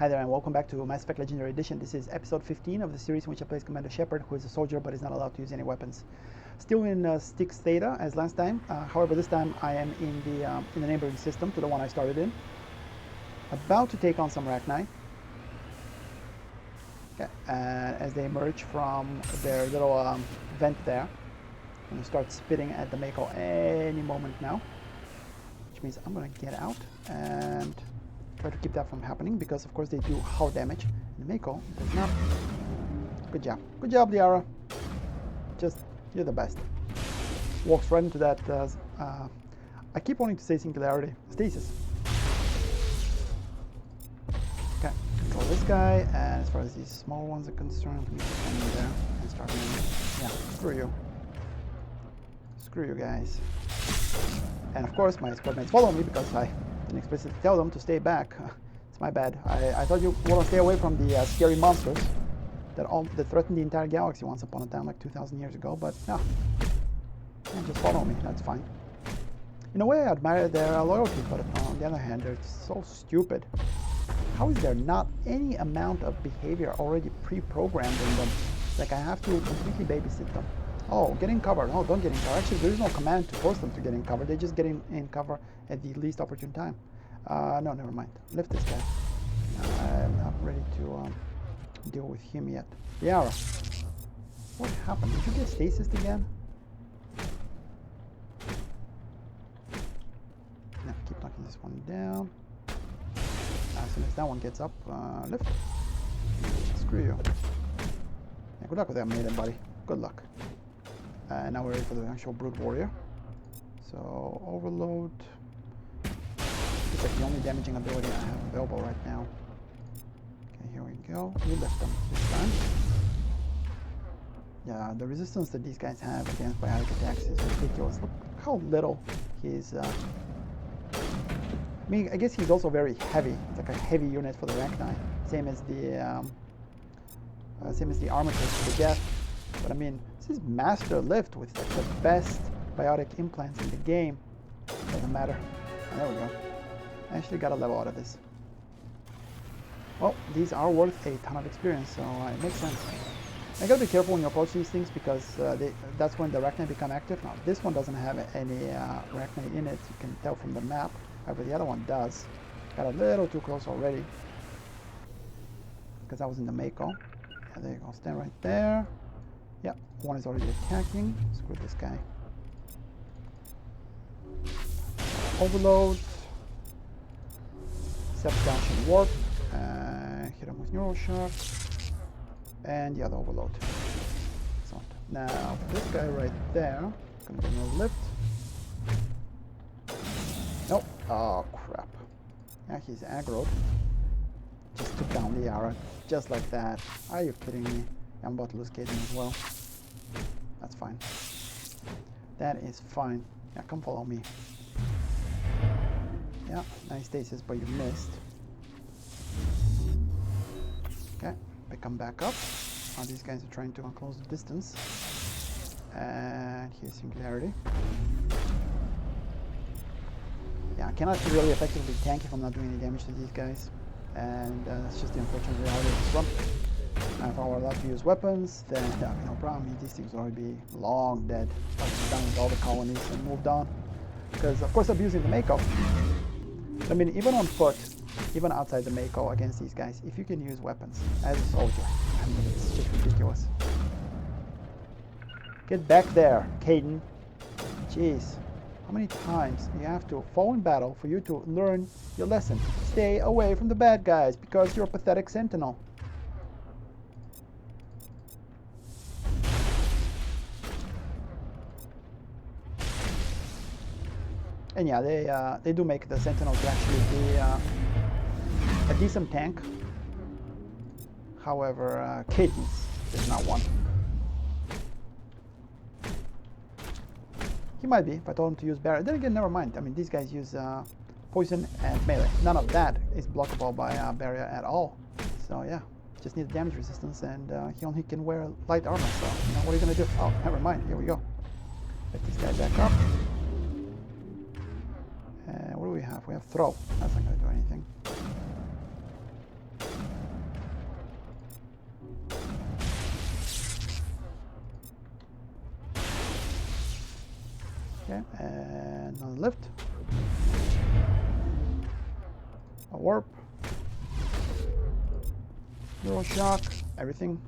Hi there and welcome back to Mass Effect Legendary Edition. This is episode 15 of the series in which I play Commander Shepard, who is a soldier but is not allowed to use any weapons. Still in Styx Theta as last time, however this time I am in the neighboring system to the one I started in. About to take on some Rachni. Okay, as they emerge from their little vent there. I'm going to start spitting at the Mako any moment now. Which means I'm going to get out and try to keep that from happening, because of course they do hull damage. And the Mako does not. Good job. Good job, Liara. Just, you're the best. Walks right into that. I keep wanting to say singularity. Stasis. Okay, control this guy, and as far as these small ones are concerned, let me just come in there and start moving. Yeah, screw you. Screw you guys. And of course my squad mates follow me because I didn't explicitly tell them to stay back. It's my bad. I thought you want to stay away from the scary monsters that threatened the entire galaxy once upon a time, like 2,000 years ago, but no. Yeah, just follow me, that's fine. In a way, I admire their loyalty, but on the other hand, they're so stupid. How is there not any amount of behavior already pre-programmed in them? Like I have to completely babysit them. Oh, get in cover. No, don't get in cover. Actually, there is no command to force them to get in cover. They just get in cover at the least opportune time. No, never mind. Lift this guy. I'm not ready to deal with him yet. Liara, what happened? Did you get stasis again? No, keep knocking this one down. As soon as that one gets up, lift. Screw you. Yeah, good luck with that maiden, buddy. Good luck. And now we're ready for the actual Brute Warrior. So, Overload. It's like the only damaging ability I have available right now. Okay, here we go. We lift them this time. Yeah, the resistance that these guys have against biotic attacks is ridiculous. Look how little he's... I mean, I guess he's also very heavy. It's like a heavy unit for the Rachni. Same as the Armitage for the Death. But I mean, this is Master Lift with like the best biotic implants in the game. Doesn't matter. Oh, there we go. I actually got a level out of this. Well, these are worth a ton of experience, so it makes sense. I gotta be careful when you approach these things, because that's when the Rachni become active. Now, this one doesn't have any Rachni in it, you can tell from the map. However, the other one does. Got a little too close already, because I was in the Mako. Yeah, there you go. Stand right there. Yeah, one is already attacking. Screw this guy. Overload. Substantial warp. Hit him with neural shock. And the other overload. Excellent. Now, for this guy right there, gonna get no lift. Nope. Oh, crap. Yeah, he's aggroed. Just took down the Liara. Just like that. Are you kidding me? I'm about to lose Kaden as well. That's fine. That is fine. Yeah, come follow me. Yeah, nice stasis, but you missed. Okay, I come back up. Now these guys are trying to close the distance. And here's Singularity. Yeah, I cannot really effectively tank if I'm not doing any damage to these guys. And that's just the unfortunate reality of this run. If I were allowed to use weapons, then that would be no problem. These things would already be long dead. I've done with all the colonies and moved on. Because, of course, I'm using the Mako. I mean, even on foot, even outside the Mako against these guys, if you can use weapons as a soldier, I mean, it's just ridiculous. Get back there, Kaden. Jeez. How many times you have to fall in battle for you to learn your lesson? Stay away from the bad guys because you're a pathetic sentinel. And yeah, they do make the Sentinels actually be a decent tank. However, Cadence is not one. He might be if I told him to use barrier. Then again, never mind. I mean, these guys use poison and melee. None of that is blockable by barrier at all. So yeah, just needs damage resistance, and he only can wear light armor. So you know, what are you gonna do? Oh, never mind. Here we go. Let this guy back up. What do we have? We have throw. That's not going to do anything. Okay, and another lift. A warp. Neural shock. Everything.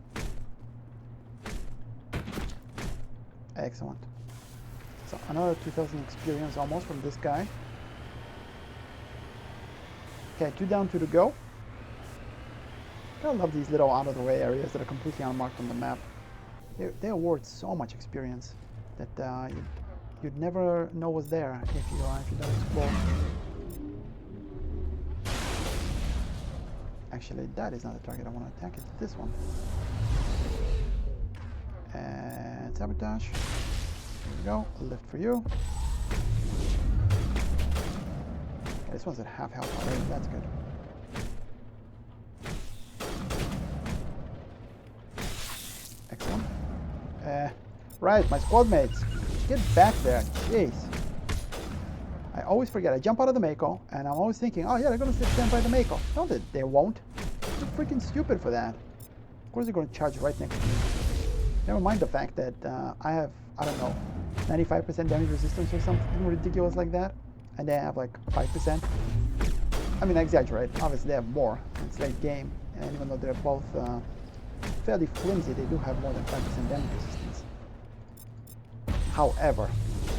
Excellent. So another 2,000 experience almost from this guy. Okay, 2 down, 2 to go. I love these little out-of-the-way areas that are completely unmarked on the map. They award so much experience that you'd never know was there if you don't explore. Actually, that is not the target I want to attack. It's this one. And sabotage. There we go. A lift for you. Okay, this one's at half health already. That's good. Excellent. Right, my squad mates. Get back there. Jeez. I always forget. I jump out of the Mako, and I'm always thinking, oh yeah, they're going to stand by the Mako. No, they won't. They're freaking stupid for that. Of course they're going to charge right next to me. Never mind the fact that I have, I don't know, 95% damage resistance or something ridiculous like that. And they have like 5%. I mean, I exaggerate. Obviously they have more. It's late game. And even though they're both fairly flimsy, they do have more than 5% damage resistance. However,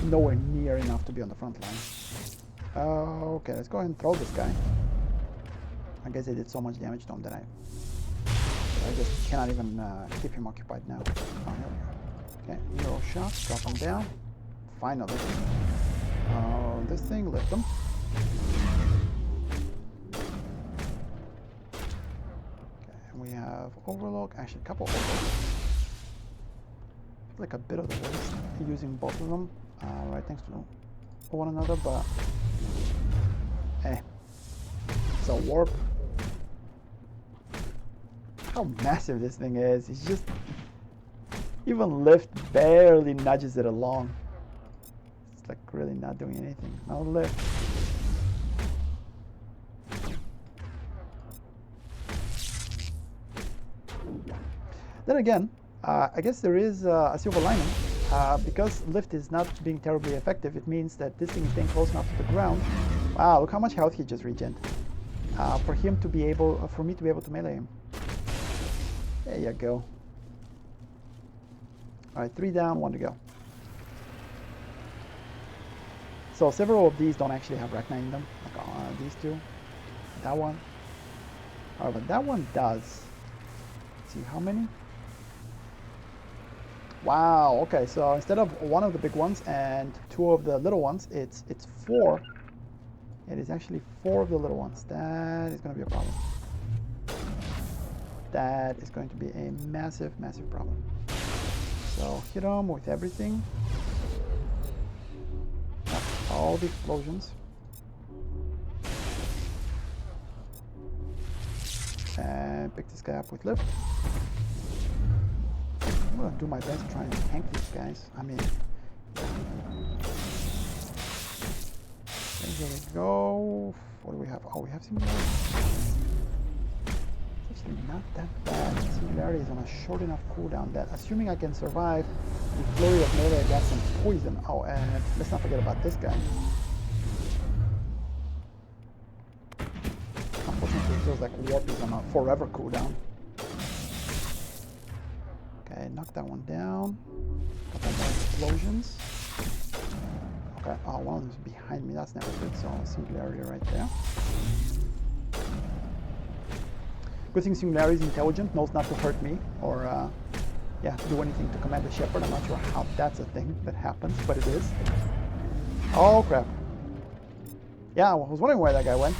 nowhere near enough to be on the front line. Okay, let's go ahead and throw this guy. I guess they did so much damage to him that I just cannot even keep him occupied now. Oh, here we go. Okay, neural shock, drop him down. Finally. This thing, lift him. Okay, and we have overlook, actually a couple overlooks. Like a bit of the waste using both of them right next to one another, but hey, it's a warp. How massive this thing is! It's just even lift barely nudges it along. It's like really not doing anything. No lift. Then again, I guess there is a silver lining. Because lift is not being terribly effective, it means that this thing is staying close enough to the ground. Wow, look how much health he just regened. For me to be able to melee him. There you go. Alright, 3 down, 1 to go. So several of these don't actually have Rachni in them. Like these two. That one. Alright, but that one does. Let's see how many? Wow, okay, so instead of 1 of the big ones and 2 of the little ones, it's 4. It is actually 4 of the little ones. That is going to be a problem. That is going to be a massive, massive problem. So hit them with everything. All the explosions. And pick this guy up with lift. I'm going to do my best to try and tank these guys. I mean, there we go. What do we have? Oh, we have Singularity. It's actually not that bad. Singularity is on a short enough cooldown that, assuming I can survive the flurry of melee against some poison. Oh, and let's not forget about this guy. Unfortunately, it feels like warp is on a forever cooldown. Okay, knock that one down. Couple more explosions. Okay, oh, one of them's behind me. That's never good. So Singularity right there. Good thing Singularity is intelligent, knows not to hurt me or yeah, do anything to Commander Shepard. I'm not sure how that's a thing that happens, but it is. Oh crap! Yeah, I was wondering where that guy went.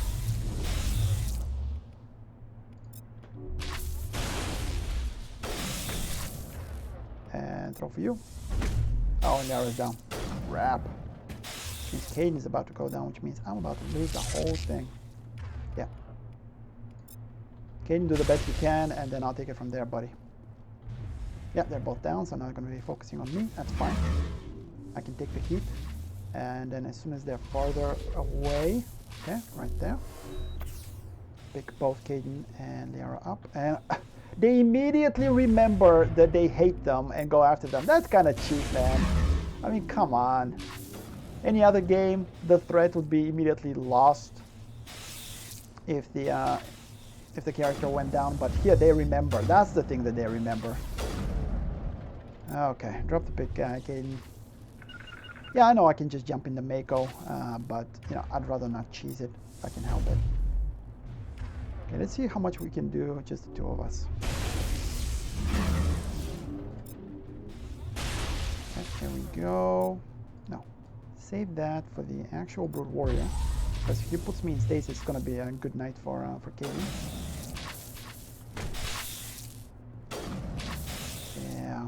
And throw for you. Oh, and the arrow's down. Crap. Which means Caden is about to go down, which means I'm about to lose the whole thing. Yeah. Caden, do the best you can, and then I'll take it from there, buddy. Yeah, they're both down, so now they're going to be focusing on me. That's fine. I can take the heat. And then as soon as they're farther away, okay, right there, pick both Caden and Liara up. And they immediately remember that they hate them and go after them. That's kind of cheap, man. I mean, come on. Any other game, the threat would be immediately lost if the character went down, but here they remember. That's the thing that they remember. Okay, drop the big guy, Caden. Yeah, I know I can just jump in the Mako, but you know, I'd rather not cheese it if I can help it. Okay, let's see how much we can do, just the two of us. Okay, there we go. No, save that for the actual Brood Warrior, because if he puts me in stasis, it's gonna be a good night for Caden. Yeah.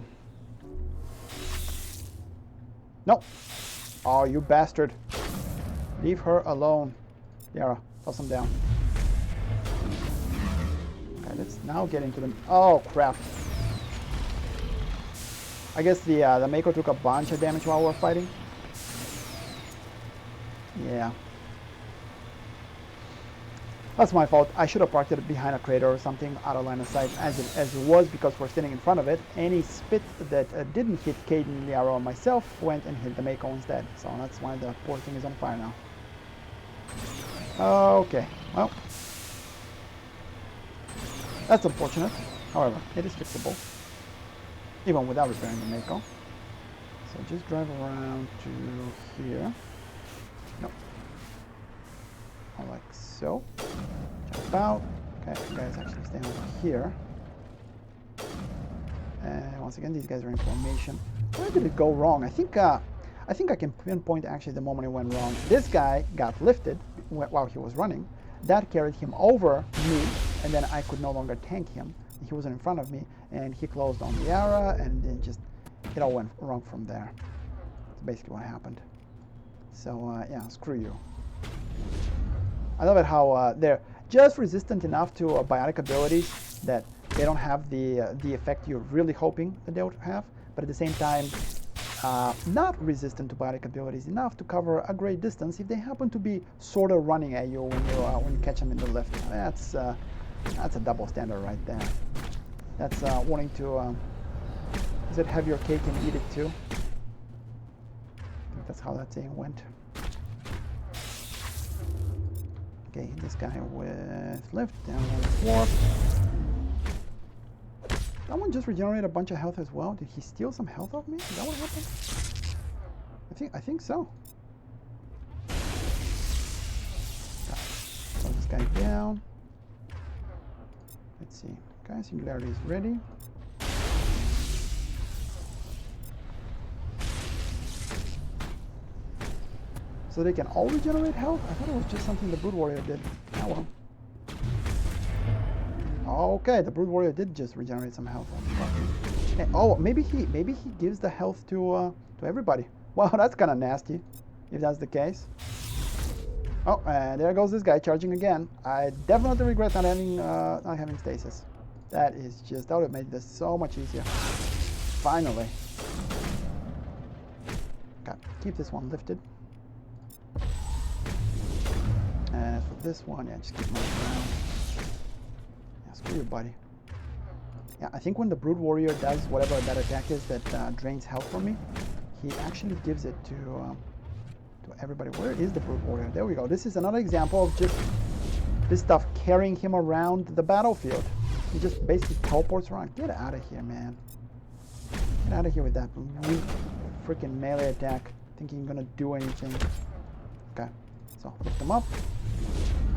No. Oh, you bastard. Leave her alone. Yara, toss him down. Okay, let's now get into them. Oh, crap. I guess the Mako took a bunch of damage while we were fighting. Yeah. That's my fault. I should have parked it behind a crater or something, out of line of sight, as it was, because we're sitting in front of it. Any spit that didn't hit Caden, Liara, or myself went and hit the Mako instead. So that's why the poor thing is on fire now. Okay, well, that's unfortunate. However, it is fixable, even without repairing the Mako. So just drive around to here. Nope. Like so. Jump out. Okay, you guys actually stay over here. And once again, these guys are in formation. Where did it go wrong? I think I can pinpoint actually the moment it went wrong. This guy got lifted while he was running. That carried him over me, and then I could no longer tank him. He wasn't in front of me, and he closed on the Liara, and then just it all went wrong from there. That's basically what happened. So yeah, screw you. I love it how they're just resistant enough to biotic abilities that they don't have the effect you're really hoping that they would have, but at the same time, not resistant to biotic abilities enough to cover a great distance if they happen to be sort of running at you when you catch them in the lift. That's a double standard right there. That's wanting to is it have your cake and eat it too? I think that's how that saying went. Okay, this guy with lift, down with warp. That one just regenerated a bunch of health as well. Did he steal some health off me? Is that what happened? I think so. Slow this guy down. Let's see. Okay, singularity is ready. So they can all regenerate health? I thought it was just something the Brood Warrior did. Oh well. Okay, the Brood Warrior did just regenerate some health. And, oh, maybe he gives the health to everybody. Wow, that's kind of nasty, if that's the case. Oh, and there goes this guy charging again. I definitely regret not having stasis. That would have made this so much easier. Finally. Okay, keep this one lifted. And for this one, yeah, just keep moving around. Yeah, screw you, buddy. Yeah, I think when the Brood Warrior does whatever that attack is that drains health from me, he actually gives it to everybody. Where is the Brood Warrior? There we go. This is another example of just this stuff carrying him around the battlefield. He just basically teleports around. Get out of here, man. Get out of here with that weak freaking melee attack, thinking you're gonna do anything. Okay, so lift him up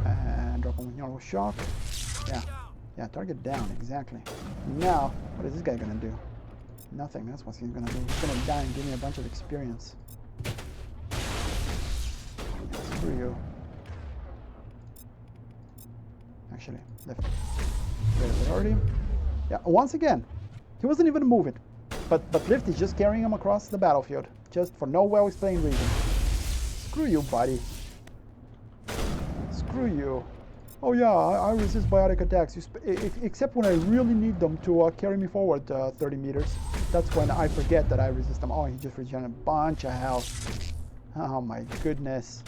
and drop him with neural shock. Yeah, target down, exactly. Now, what is this guy gonna do? Nothing, that's what he's gonna do. He's gonna die and give me a bunch of experience. Screw you. Actually, lift. Great priority. Yeah, once again, he wasn't even moving. But lift is just carrying him across the battlefield. Just for no well-explained reason. Screw you, buddy. Screw you. Oh yeah, I resist biotic attacks, except when I really need them to carry me forward 30 meters. That's when I forget that I resist them. Oh, he just regenerated a bunch of health. Oh my goodness.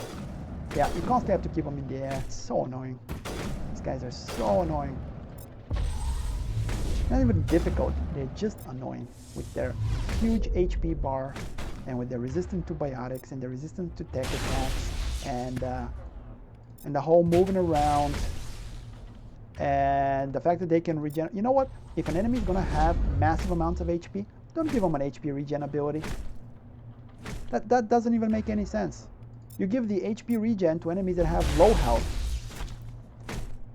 Yeah, you constantly have to keep them in the air. It's so annoying. These guys are so annoying. Not even difficult, they're just annoying with their huge HP bar and with the resistance to biotics and the resistance to tech attacks and the whole moving around and the fact that they can regen. You know what? If an enemy is gonna have massive amounts of HP, don't give them an HP regen ability. That doesn't even make any sense. You give the HP regen to enemies that have low health.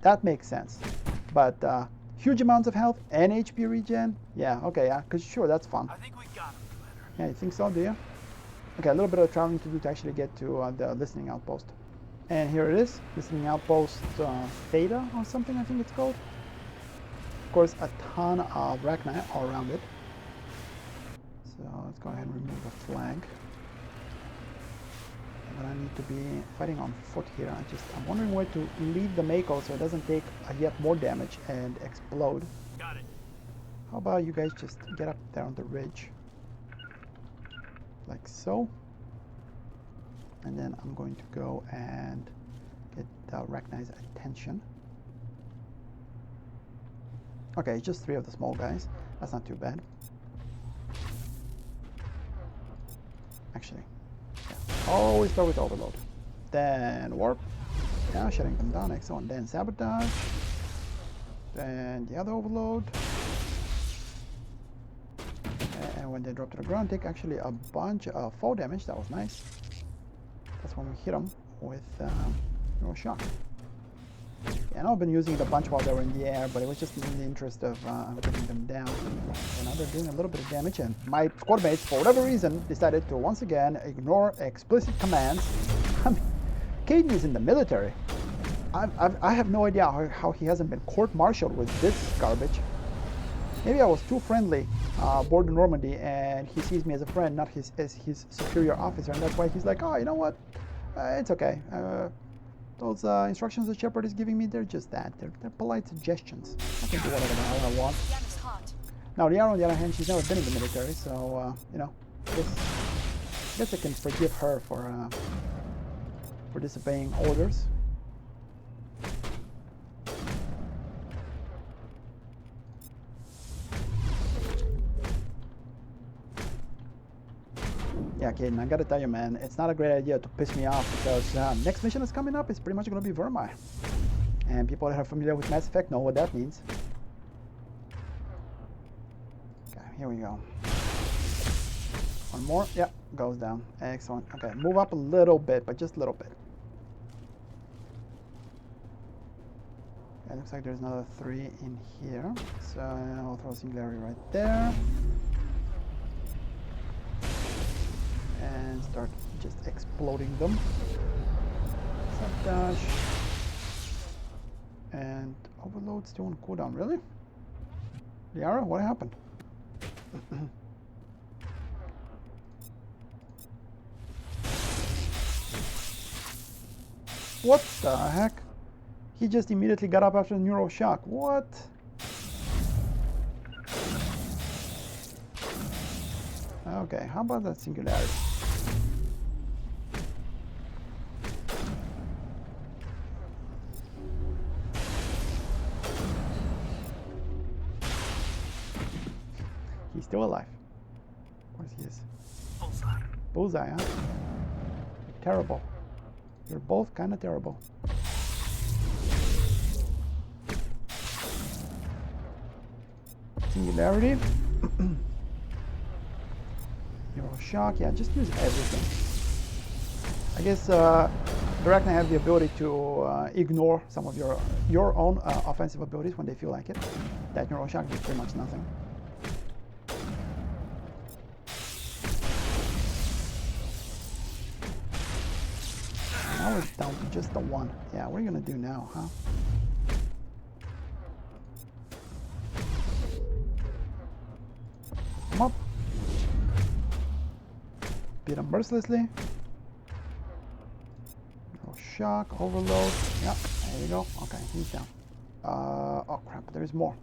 That makes sense. But huge amounts of health and HP regen, yeah, okay, yeah, because sure, that's fun. I think we got him, Commander. Yeah, you think so, do you? Okay, a little bit of traveling to do to actually get to the listening outpost. And here it is, listening outpost Theta or something, I think it's called. Of course, a ton of Rachni all around it. So let's go ahead and remove the flag. But I need to be fighting on foot here. I'm wondering where to leave the Mako so it doesn't take yet more damage and explode. Got it. How about you guys just get up there on the ridge, like so. And then I'm going to go and get Rachni's attention. Okay, just 3 of the small guys. That's not too bad. Actually, yeah. Always start with overload. Then warp. Yeah, shutting them down. Excellent. Then sabotage. Then the other overload. And when they drop to the ground, take actually a bunch of fall damage. That was nice. That's when we hit them with shock. Yeah, I know I've been using it a bunch while they were in the air, but it was just in the interest of getting them down. And now they're doing a little bit of damage, and my squad mates, for whatever reason, decided to once again ignore explicit commands. I mean, Caden is in the military. I have no idea how he hasn't been court-martialed with this garbage. Maybe I was too friendly aboard the Normandy, and he sees me as a friend, not as his superior officer, and that's why he's like, oh, you know what? It's okay. Those instructions that Shepard is giving me, they're just that. They're polite suggestions. I can do whatever the hell I want. Now, Liara, on the other hand, she's never been in the military, so, you know, I guess I can forgive her for disobeying orders. Yeah, Caden, I gotta tell you, man, it's not a great idea to piss me off because next mission that's coming up is pretty much gonna be Vermire. And people that are familiar with Mass Effect know what that means. Okay, here we go. One more. Yep, goes down. Excellent. Okay, move up a little bit, but just a little bit. It looks like there's another 3 in here. So I'll throw a singularity right there. And start just exploding them. Sabotage. And overload still on cooldown. Really? Liara, what happened? What the heck? He just immediately got up after the neural shock. What? Okay, how about that singularity? He's still alive. Of course he is. Bullseye. Bullseye, huh? Terrible. You're both kind of terrible. Singularity. Neural shock. Yeah, just use everything. I guess the Rachni have the ability to ignore some of your own offensive abilities when they feel like it. That neural shock is pretty much nothing. Now it's down to just the 1. Yeah, what are you gonna do now, huh? Come up. Beat him mercilessly. No shock, overload. Yep, there you go. Okay, he's down. Oh crap, there's more.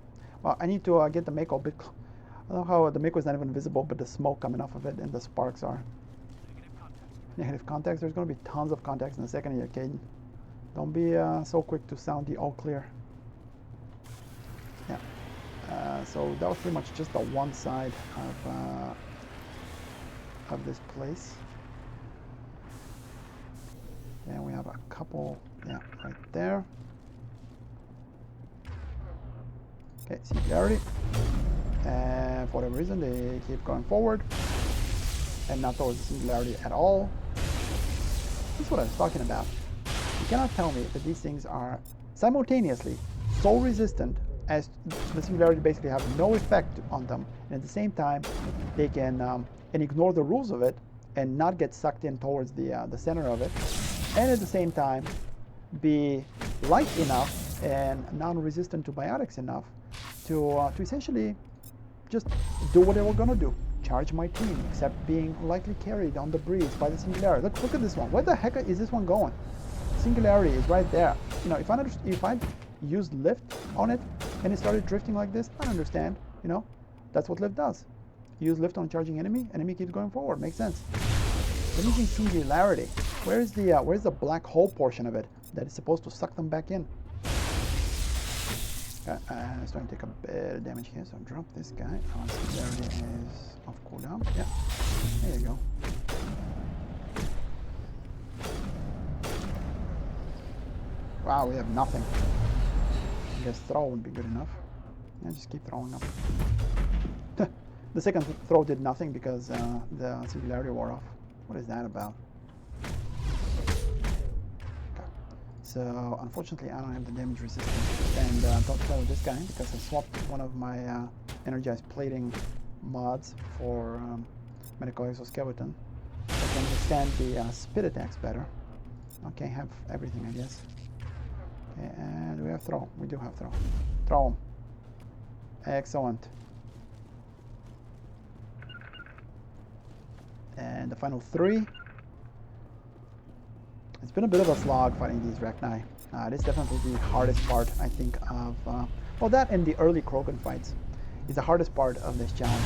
Well, I need to get the Mako a bit. I don't know how the Mako is not even visible, but the smoke coming off of it and the sparks are. Negative contacts. There's going to be tons of contacts in a second here, Caden. Don't be so quick to sound the all clear. Yeah. So that was pretty much just the one side of this place. And we have a couple, yeah, right there. Okay, singularity. And for whatever reason, they keep going forward and not towards the singularity at all. This is what I was talking about. You cannot tell me that these things are simultaneously so resistant as the singularity basically have no effect on them, and at the same time they can and ignore the rules of it and not get sucked in towards the center of it, and at the same time be light enough and non-resistant to biotics enough to essentially just do what they were going to do. Charge my team, except being lightly carried on the breeze by the singularity. Look at this one. Where the heck is this one going? Singularity is right there. You know, if I used lift on it and it started drifting like this, I understand. You know, that's what lift does. You use lift on a charging enemy keeps going forward. Makes sense. But using singularity, where's the black hole portion of it that is supposed to suck them back in? I'm starting to take a bit of damage here, so I'll drop this guy. Singularity is off cooldown. Yeah, there you go. Wow, we have nothing. I guess throw would be good enough. Yeah, just keep throwing up. The second throw did nothing because the singularity wore off. What is that about? So unfortunately I don't have the damage resistance, and don't throw with this guy because I swapped one of my energized plating mods for medical exoskeleton. I can withstand the spit attacks better. Okay, have everything, I guess. Okay, and do we have throw? We do have throw. Throw him. Excellent. And the final 3. It's been a bit of a slog fighting these Rachni. It is definitely the hardest part, I think, of... well, that and the early Krogan fights is the hardest part of this challenge.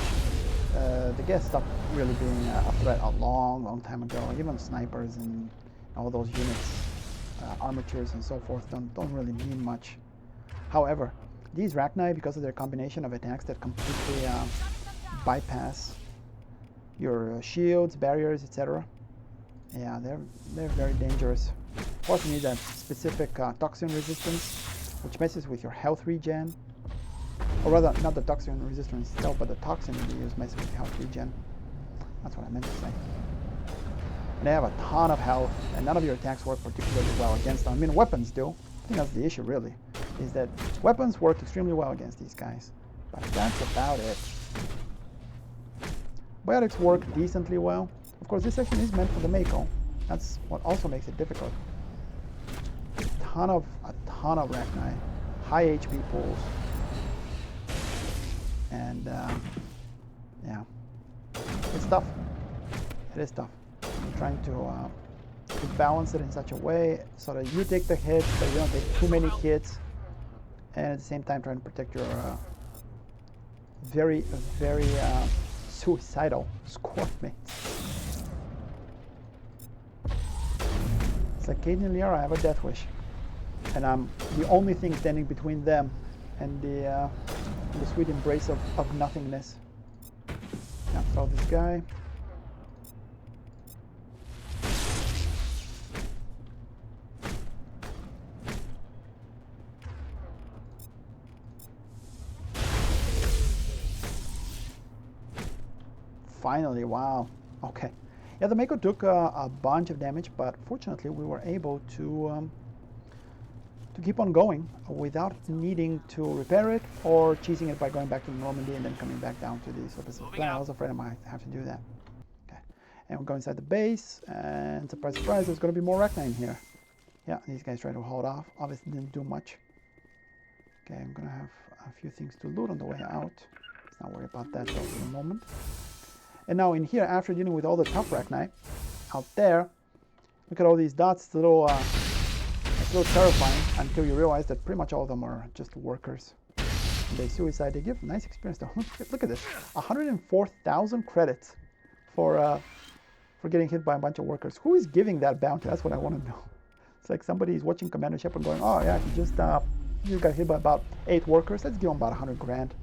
The gas stopped really being a threat a long time ago. Even snipers and all those units, armatures and so forth, don't really mean much. However, these Rachni, because of their combination of attacks that completely bypass your shields, barriers, etc., yeah, they're very dangerous. Plus, you need that specific toxin resistance, which messes with your health regen. Or rather, not the toxin resistance itself, but the toxin you use messes with health regen. That's what I meant to say. And they have a ton of health, and none of your attacks work particularly well against them. I mean, weapons do. I think that's the issue, really, is that weapons work extremely well against these guys. But that's about it. Biotics work decently well. Of course, this section is meant for the Mako. That's what also makes it difficult. A ton of Rachni, high HP pools, and yeah, it's tough. It is tough. I'm trying to balance it in such a way so that you take the hits, but you don't take too many hits, and at the same time trying to protect your very suicidal squad mates. It's like Caden and Liara have a death wish, and I'm the only thing standing between them and the sweet embrace of nothingness. Now throw this guy. Finally, wow. Okay. Yeah, the Mako took a bunch of damage, but fortunately we were able to keep on going without needing to repair it or cheesing it by going back to Normandy and then coming back down to the surface of the planet. I was afraid I might have to do that. Okay. And we'll go inside the base, and surprise, surprise, there's going to be more Rachni in here. Yeah, these guys try to hold off. Obviously didn't do much. Okay, I'm going to have a few things to loot on the way out. Let's not worry about that though for the moment. And now in here, after dealing with all the tough Rachni out there, look at all these dots. It's a little terrifying until you realize that pretty much all of them are just workers. And they suicide. They give nice experience though. Look at this, 104,000 credits for getting hit by a bunch of workers. Who is giving that bounty? That's what I want to know. It's like somebody is watching Commander Shepard going, oh yeah, he just got hit by about 8 workers. Let's give him about 100 grand.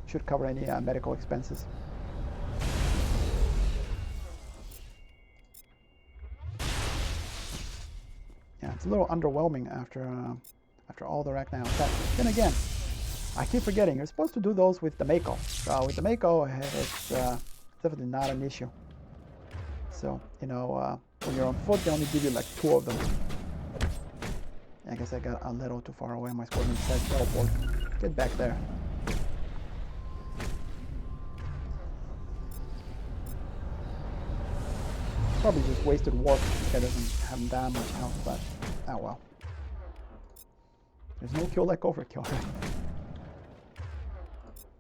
Should cover any medical expenses. It's a little underwhelming after after all the Rachni attack. Then again, I keep forgetting you're supposed to do those with the Mako. So with the Mako, it's definitely not an issue. So you know, when you're on foot, they only give you like 2 of them. I guess I got a little too far away. My squadron said teleport. Get back there. Probably just wasted warp. This guy doesn't have that much health, but oh well. There's no kill like overkill, right?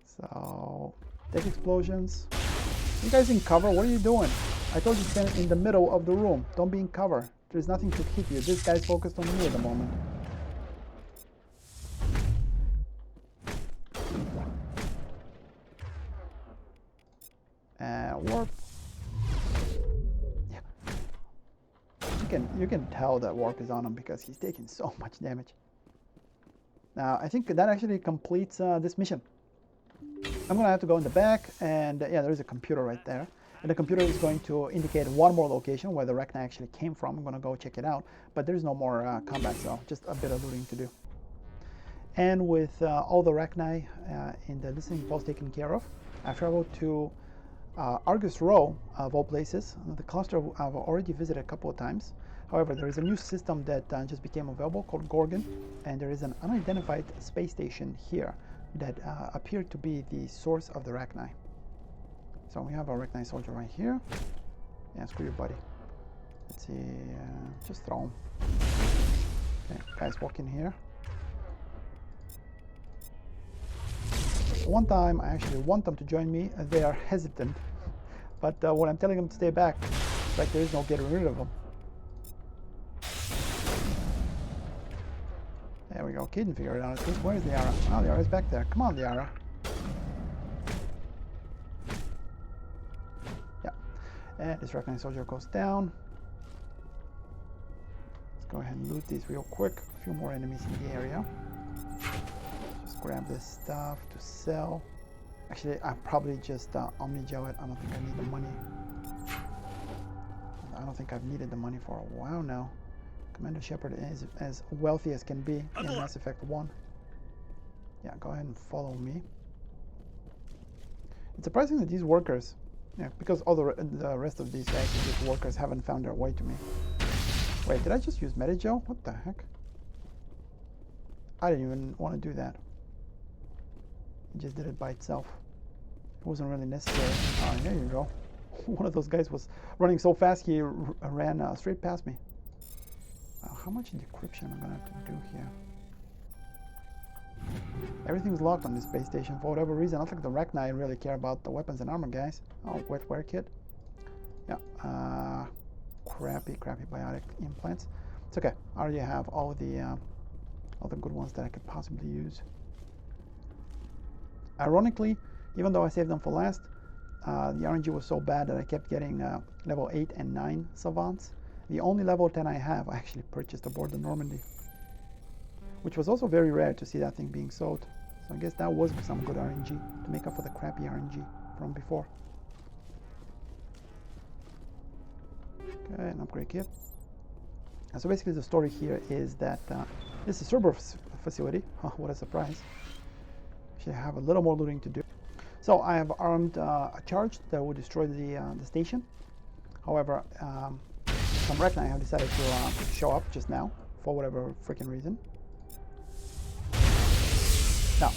So, take explosions. You guys in cover? What are you doing? I told you to stand in the middle of the room. Don't be in cover. There's nothing to hit you. This guy's focused on me at the moment. And warp. Yeah. You can tell that warp is on him because he's taking so much damage. Now I think that actually completes this mission. I'm gonna have to go in the back, and yeah, there is a computer right there. And the computer is going to indicate one more location where the Rachni actually came from. I'm gonna go check it out, but there's no more combat, so just a bit of looting to do. And with all the Rachni in the listening post taken care of, I've traveled to Argus Row, of all places. The cluster I've already visited a couple of times. However, there is a new system that just became available called Gorgon, and there is an unidentified space station here that appeared to be the source of the Rachni. So we have our Rachni soldier right here. Yeah, screw you, buddy. Let's see, just throw him. Okay, guys, walk in here. One time, I actually want them to join me. They are hesitant, but when I'm telling them to stay back, it's like there is no getting rid of them. There we go. Caden figured it out. Where's the Liara? Oh, the Liara's back there. Come on, Liara. Yeah. And this Rachni soldier goes down. Let's go ahead and loot these real quick. A few more enemies in the area. Just grab this stuff to sell. Actually, I'll probably just Omni-gel it. I don't think I need the money. I don't think I've needed the money for a while now. Commander Shepard is as wealthy as can be in Mass Effect 1. Yeah, go ahead and follow me. It's surprising that these workers, yeah, because all the rest of these guys, these workers, haven't found their way to me. Wait, did I just use Medi-gel? What the heck? I didn't even want to do that. It just did it by itself. It wasn't really necessary. Oh, there you go. One of those guys was running so fast he ran straight past me. How much decryption am I gonna have to do here? Everything's locked on this space station for whatever reason. I don't think the Rachni really care about the weapons and armor, guys. Oh, wet wear kit. Yeah. Crappy biotic implants. It's okay. I already have all the good ones that I could possibly use. Ironically, even though I saved them for last, the RNG was so bad that I kept getting level 8 and 9 savants. The only level 10 I have, I actually purchased aboard the Normandy, which was also very rare to see that thing being sold. So I guess that was some good RNG to make up for the crappy RNG from before. Okay, an upgrade kit. And so basically the story here is that this is a Cerberus facility. Oh, what a surprise. Actually, I have a little more looting to do. So I have armed a charge that will destroy the station. However, some Rachni have decided to show up just now for whatever freaking reason. Now,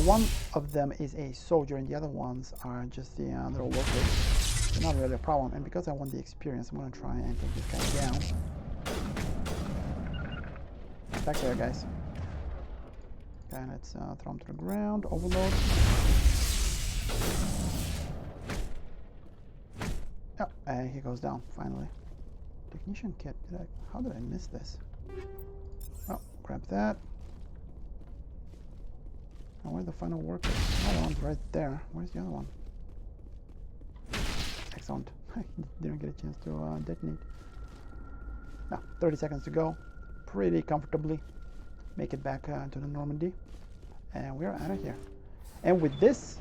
one of them is a soldier and the other ones are just the little workers. They're not really a problem, and because I want the experience, I'm going to try and take this guy down. Back there, guys. Okay, let's throw him to the ground. Overload. Oh, and he goes down, finally. Technician kit. How did I miss this? Oh, grab that. Oh, where's the final worker? Oh, the one's right there. Where's the other one? Excellent. I didn't get a chance to detonate. Now, 30 seconds to go. Pretty comfortably. Make it back to the Normandy. And we're out of here. And with this,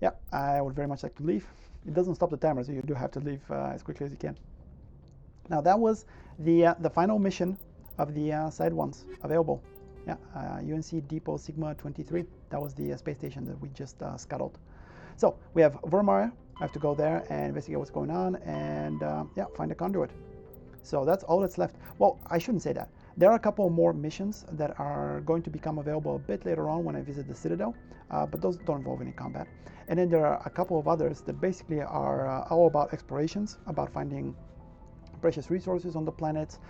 yeah, I would very much like to leave. It doesn't stop the timer, so you do have to leave as quickly as you can. Now that was the final mission of the side ones available. Yeah, UNC Depot Sigma 23. That was the space station that we just scuttled. So we have Vermeer. I have to go there and investigate what's going on and yeah, find a conduit. So that's all that's left. Well, I shouldn't say that. There are a couple more missions that are going to become available a bit later on when I visit the Citadel, but those don't involve any combat. And then there are a couple of others that basically are all about explorations, about finding precious resources on the planets,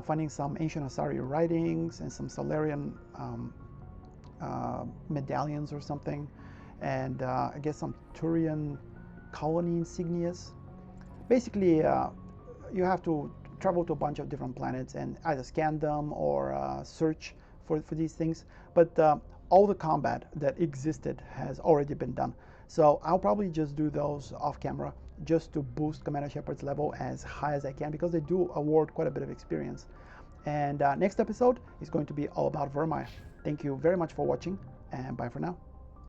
finding some ancient Asari writings and some Solarian medallions or something, and I guess some Turian colony insignias. Basically, you have to travel to a bunch of different planets and either scan them or search for these things. But all the combat that existed has already been done. So I'll probably just do those off camera just to boost Commander Shepard's level as high as I can, because they do award quite a bit of experience. And next episode is going to be all about Vermeer. Thank you very much for watching, and bye for now.